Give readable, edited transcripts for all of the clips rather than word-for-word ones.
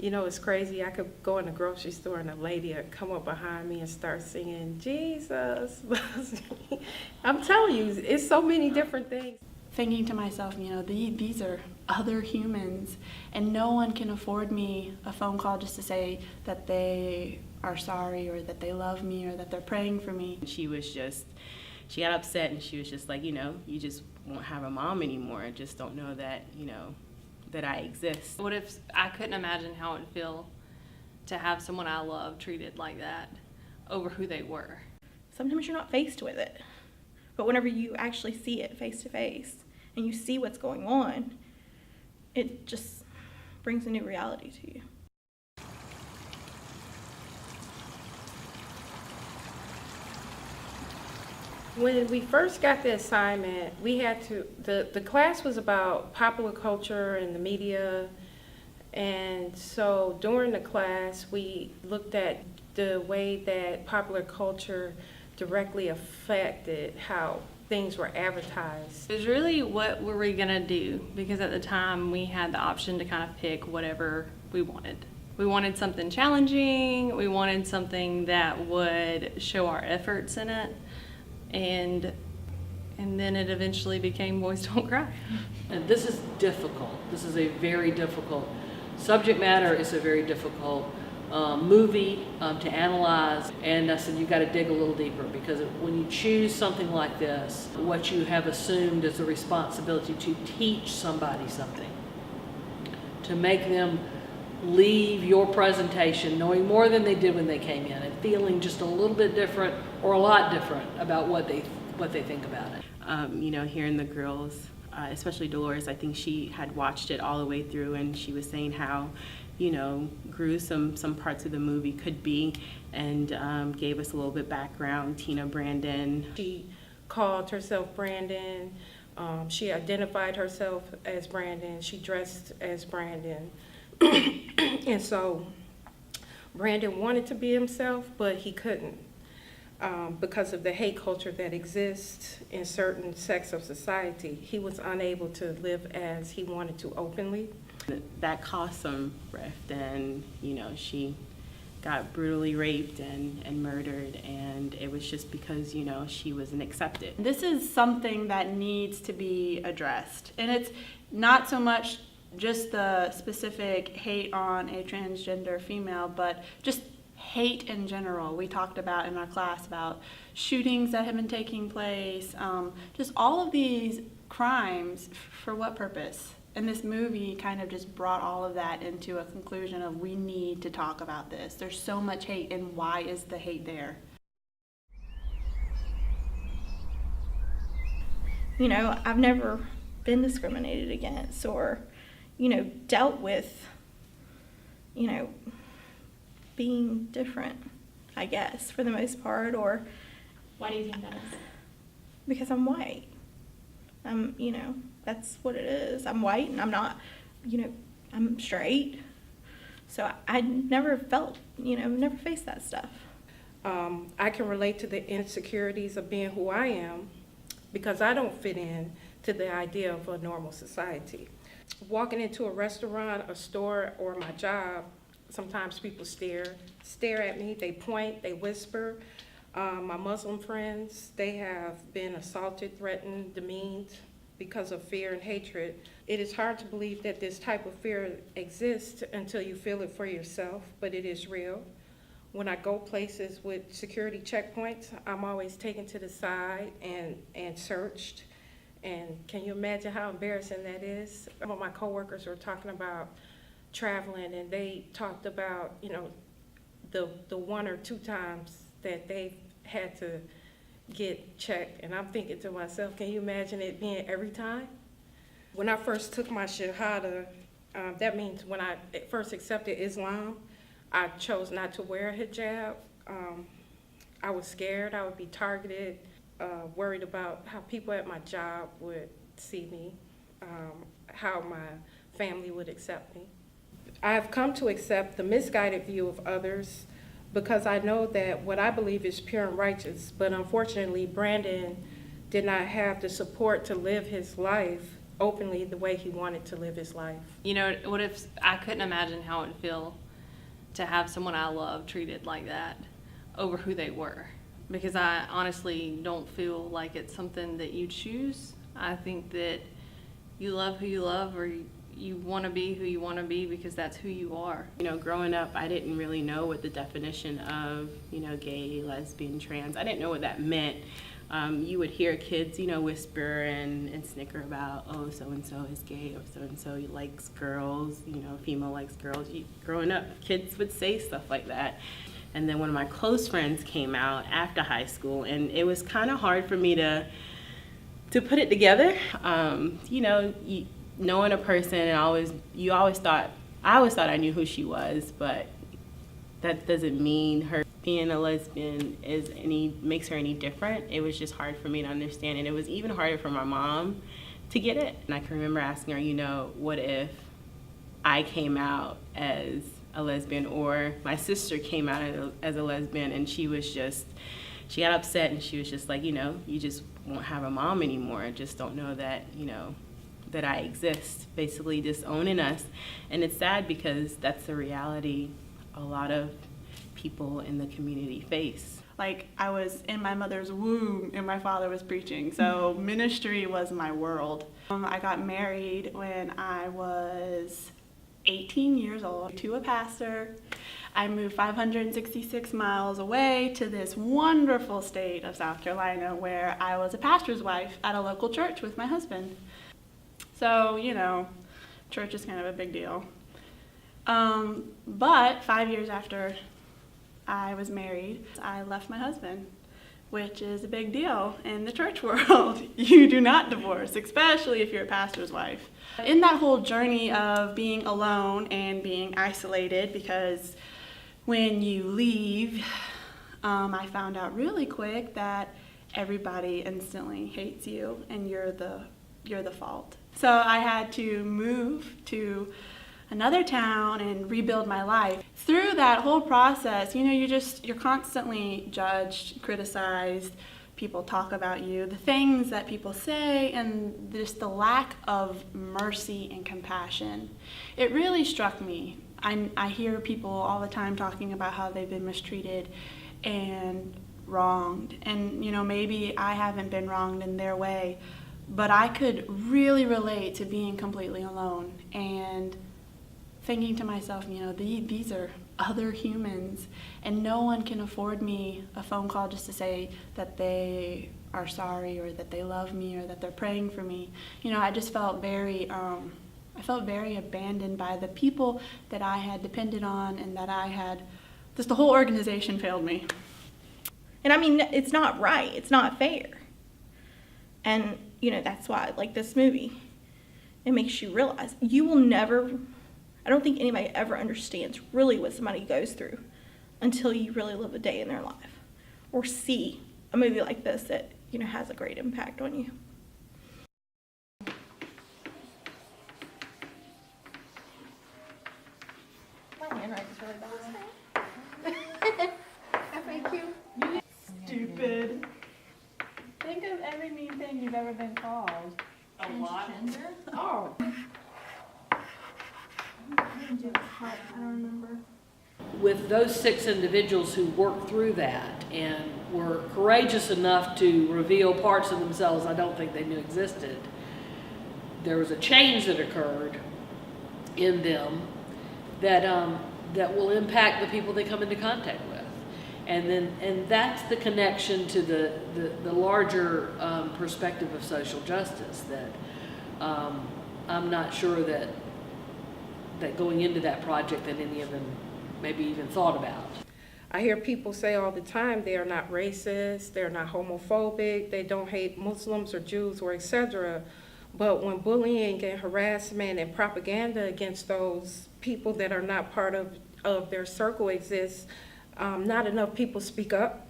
You know, it's crazy. I could go in the grocery store and a lady would come up behind me and start singing, Jesus. I'm telling you, it's so many different things. Thinking to myself, you know, these are other humans, and no one can afford me a phone call just to say that they are sorry or that they love me or that they're praying for me. She got upset and she was just like, you know, you just won't have a mom anymore. I just don't know that, you know, that I exist. What if I couldn't imagine how it would feel to have someone I love treated like that over who they were? Sometimes you're not faced with it, but whenever you actually see it face to face and you see what's going on, it just brings a new reality to you. When we first got the assignment, we had to, the class was about popular culture and the media. And so during the class, we looked at the way that popular culture directly affected how things were advertised. It was really what were we gonna do? Because at the time we had the option to kind of pick whatever we wanted. We wanted something challenging, we wanted something that would show our efforts in it. And then it eventually became Boys Don't Cry. And this is difficult. This is a very difficult subject matter. It's a very difficult movie to analyze. And I said, you got to dig a little deeper, because when you choose something like this, what you have assumed is a responsibility to teach somebody something, to make them leave your presentation knowing more than they did when they came in and feeling just a little bit different or a lot different about what they think about it. You know, hearing the girls, especially Dolores, I think she had watched it all the way through, and she was saying how, you know, gruesome some parts of the movie could be, and gave us a little bit background. Tina Brandon. She called herself Brandon. She identified herself as Brandon. She dressed as Brandon. And so Brandon wanted to be himself, but he couldn't because of the hate culture that exists in certain sects of society. He was unable to live as he wanted to openly. That caused some rift, and, you know, she got brutally raped and murdered, and it was just because, you know, she wasn't accepted. This is something that needs to be addressed, and it's not so much just the specific hate on a transgender female, but just hate in general. We talked about in our class about shootings that have been taking place, just all of these crimes. For what purpose? And this movie kind of just brought all of that into a conclusion of, we need to talk about this. There's so much hate, and why is the hate there? You know, I've never been discriminated against or, you know, dealt with, you know, being different, I guess, for the most part. Or Why do you think that is? because I'm white. You know, that's what it is. I'm white, and I'm not, you know, I'm straight. So I never felt, you know, never faced that stuff. I can relate to the insecurities of being who I am, because I don't fit in to the idea of a normal society. Walking into a restaurant, a store, or my job, sometimes people stare at me, they point, they whisper. My Muslim friends, they have been assaulted, threatened, demeaned because of fear and hatred. It is hard to believe that this type of fear exists until you feel it for yourself, but it is real. When I go places with security checkpoints, I'm always taken to the side and searched. And can you imagine how embarrassing that is? Some of my coworkers were talking about traveling, and they talked about, you know, the one or two times that they had to get checked. And I'm thinking to myself, can you imagine it being every time? When I first took my Shahada, that means when I first accepted Islam, I chose not to wear a hijab. I was scared I would be targeted, worried about how people at my job would see me, how my family would accept me. I have come to accept the misguided view of others because I know that what I believe is pure and righteous, but unfortunately Brandon did not have the support to live his life openly the way he wanted to live his life. You know, what if I couldn't imagine how it would feel to have someone I love treated like that over who they were, because I honestly don't feel like it's something that you choose. I think that you love who you love, or you want to be who you want to be because that's who you are. You know, growing up, I didn't really know what the definition of, you know, gay, lesbian, trans, I didn't know what that meant. You would hear kids, you know, whisper and snicker about, oh, so-and-so is gay, or so-and-so likes girls, you know, female likes girls. Growing up, kids would say stuff like that. And then one of my close friends came out after high school, and it was kind of hard for me to put it together. You know, knowing a person, and I always thought I knew who she was, but that doesn't mean her being a lesbian makes her any different. It was just hard for me to understand, and it was even harder for my mom to get it. And I can remember asking her, you know, what if I came out as a lesbian, or my sister came out as a lesbian, and she got upset, and she was just like, you know, you just won't have a mom anymore. Just don't know that, you know, that I exist, basically disowning us. And it's sad because that's the reality a lot of people in the community face. Like, I was in my mother's womb and my father was preaching, so ministry was my world. I got married when I was 18 years old to a pastor. I moved 566 miles away to this wonderful state of South Carolina, where I was a pastor's wife at a local church with my husband. So, you know, church is kind of a big deal. But 5 years after I was married, I left my husband, which is a big deal in the church world. You do not divorce, especially if you're a pastor's wife. In that whole journey of being alone and being isolated, because when you leave, I found out really quick that everybody instantly hates you and you're the fault. So I had to move to another town and rebuild my life. Through that whole process, you know, you're constantly judged, criticized. People talk about you, the things that people say, and just the lack of mercy and compassion. It really struck me. I hear people all the time talking about how they've been mistreated and wronged. And, you know, maybe I haven't been wronged in their way, but I could really relate to being completely alone and thinking to myself, you know, these are other humans, and no one can afford me a phone call just to say that they are sorry, or that they love me, or that they're praying for me. You know, I just felt very abandoned by the people that I had depended on, and that just the whole organization failed me. And I mean, it's not right. It's not fair. And, you know, that's why, like this movie, it makes you realize you will never, I don't think anybody ever understands really what somebody goes through until you really live a day in their life or see a movie like this that, you know, has a great impact on you. My handwriting's really bad. Thank you. Stupid. Think of every mean thing you've ever been called. A lot. Oh. I don't remember. With those 6 individuals who worked through that and were courageous enough to reveal parts of themselves I don't think they knew existed, there was a change that occurred in them that will impact the people they come into contact with. And that's the connection to the larger perspective of social justice that I'm not sure that going into that project that any of them maybe even thought about. I hear people say all the time they are not racist, they're not homophobic, they don't hate Muslims or Jews or etc. But when bullying and harassment and propaganda against those people that are not part of their circle exists, not enough people speak up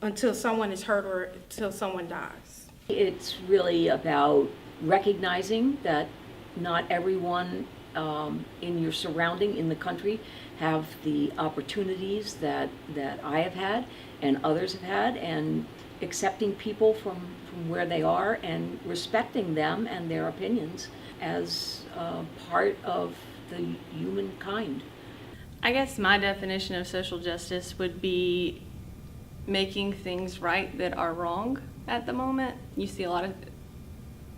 until someone is hurt or until someone dies. It's really about recognizing that not everyone in your surrounding in the country have the opportunities that I have had and others have had, and accepting people from where they are and respecting them and their opinions as part of the humankind. I guess my definition of social justice would be making things right that are wrong at the moment. You see a lot of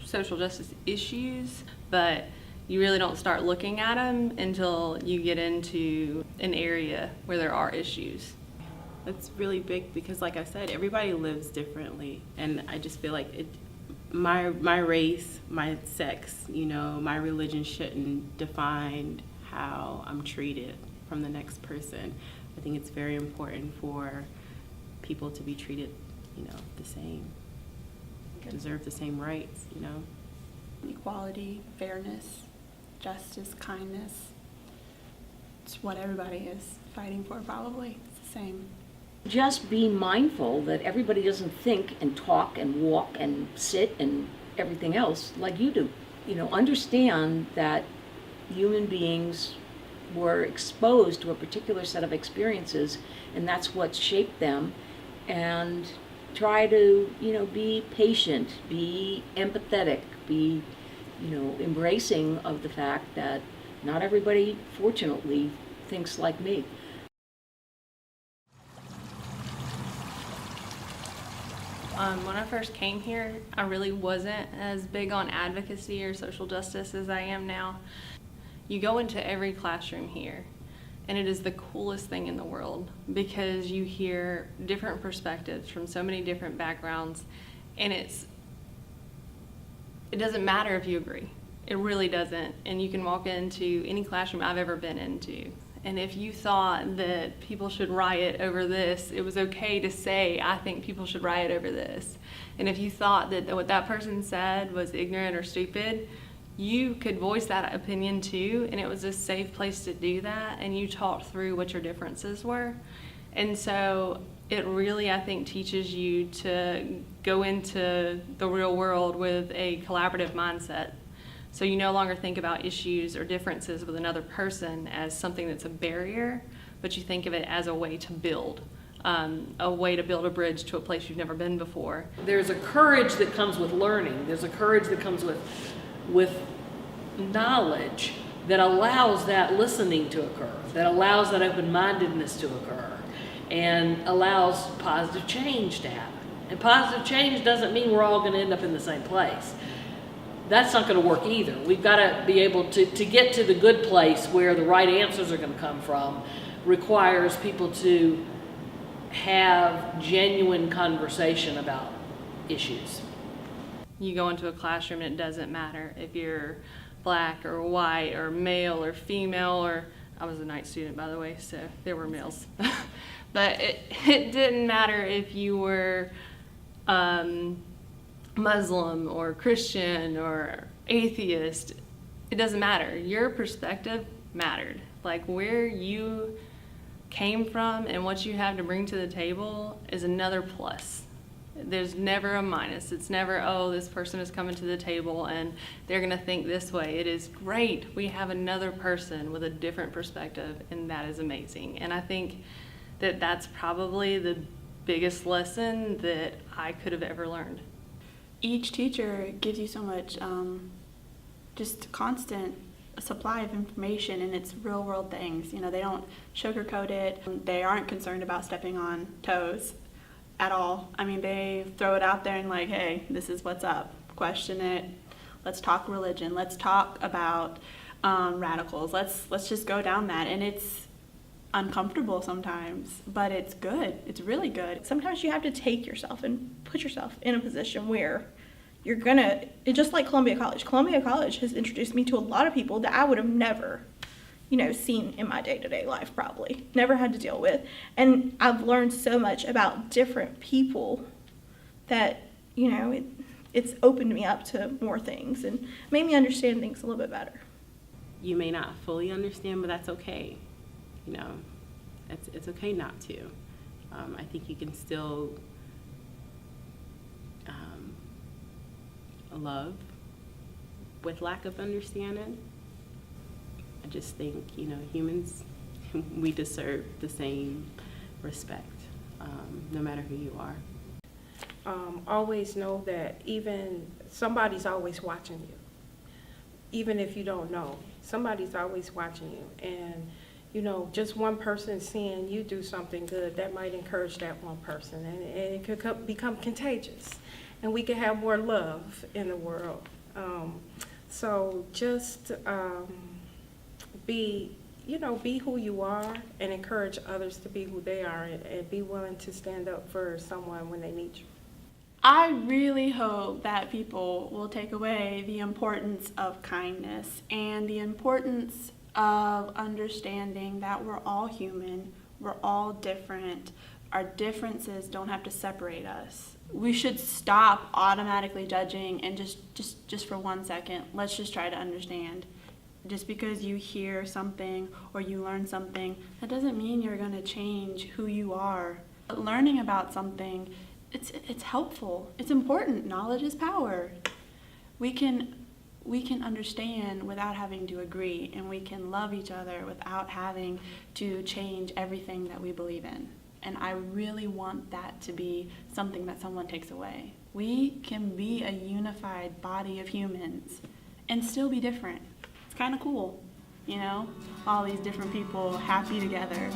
social justice issues, but you really don't start looking at them until you get into an area where there are issues. It's really big because, like I said, everybody lives differently, and I just feel like my race, my sex, my religion shouldn't define how I'm treated from the next person. I think it's very important for people to be treated, the same, deserve the same rights, Equality, fairness, justice, kindness. It's what everybody is fighting for, probably. It's the same. Just be mindful that everybody doesn't think and talk and walk and sit and everything else like you do. Understand that human beings were exposed to a particular set of experiences, and that's what shaped them. And try to, be patient, be empathetic, be, embracing of the fact that not everybody, fortunately, thinks like me. When I first came here, I really wasn't as big on advocacy or social justice as I am now. You go into every classroom here, and it is the coolest thing in the world because you hear different perspectives from so many different backgrounds, and it doesn't matter if you agree. It really doesn't. And you can walk into any classroom I've ever been into, and if you thought that people should riot over this, it was okay to say, I think people should riot over this. And if you thought that what that person said was ignorant or stupid, you could voice that opinion too, and it was a safe place to do that, and you talked through what your differences were. And so it really, I think, teaches you to go into the real world with a collaborative mindset. So you no longer think about issues or differences with another person as something that's a barrier, but you think of it as a way to build a bridge to a place you've never been before. There's a courage that comes with learning. There's a courage that comes with knowledge that allows that listening to occur, that allows that open-mindedness to occur, and allows positive change to happen. And positive change doesn't mean we're all going to end up in the same place. That's not going to work either. We've got to be able to get to the good place where the right answers are going to come from, requires people to have genuine conversation about issues. You go into a classroom and it doesn't matter if you're black or white or male or female, or I was a night student, by the way, so there were males. But it didn't matter if you were Muslim or Christian or atheist. It doesn't matter. Your perspective mattered. Like where you came from and what you have to bring to the table is another plus. There's never a minus. It's never, oh, this person is coming to the table and they're going to think this way. It is great. We have another person with a different perspective, and that is amazing. And I think that that's probably the biggest lesson that I could have ever learned. Each teacher gives you so much just constant supply of information, and it's real world things. They don't sugarcoat it. They aren't concerned about stepping on toes at all. I mean, they throw it out there and like, hey, this is what's up. Question it. Let's talk religion. Let's talk about radicals. Let's just go down that. And it's uncomfortable sometimes, but it's good. It's really good. Sometimes you have to take yourself and put yourself in a position where you're gonna, it's just like Columbia College. Columbia College has introduced me to a lot of people that I would have never, seen in my day-to-day life, probably. Never had to deal with. And I've learned so much about different people that, it's opened me up to more things and made me understand things a little bit better. You may not fully understand, but that's okay. It's okay not to. I think you can still love with lack of understanding. I just think, humans, we deserve the same respect, no matter who you are. always know that even somebody's always watching you. Even if you don't know, somebody's always watching you. And, you know, just one person seeing you do something good, that might encourage that one person. And it could become contagious. And we can have more love in the world. So just be who you are and encourage others to be who they are, and be willing to stand up for someone when they need you. I really hope that people will take away the importance of kindness and the importance of understanding that we're all human, we're all different. Our differences don't have to separate us. We should stop automatically judging and just for 1 second, let's just try to understand. Just because you hear something or you learn something, that doesn't mean you're going to change who you are. Learning about something, it's helpful. It's important. Knowledge is power. We can understand without having to agree, and we can love each other without having to change everything that we believe in. And I really want that to be something that someone takes away. We can be a unified body of humans and still be different. It's kind of cool, you know? All these different people happy together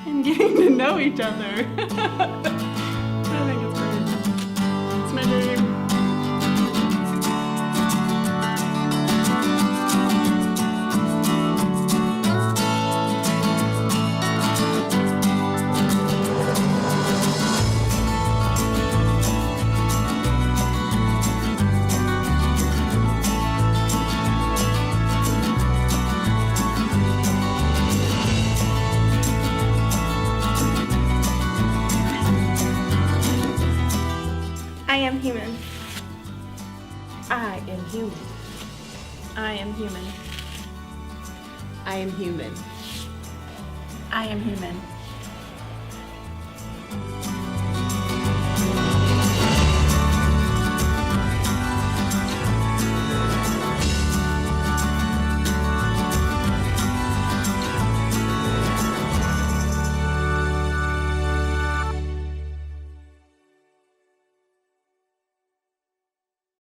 and getting to know each other. I think it's great. It's my dream. I am human. I am human. I am human. I am human. I am human.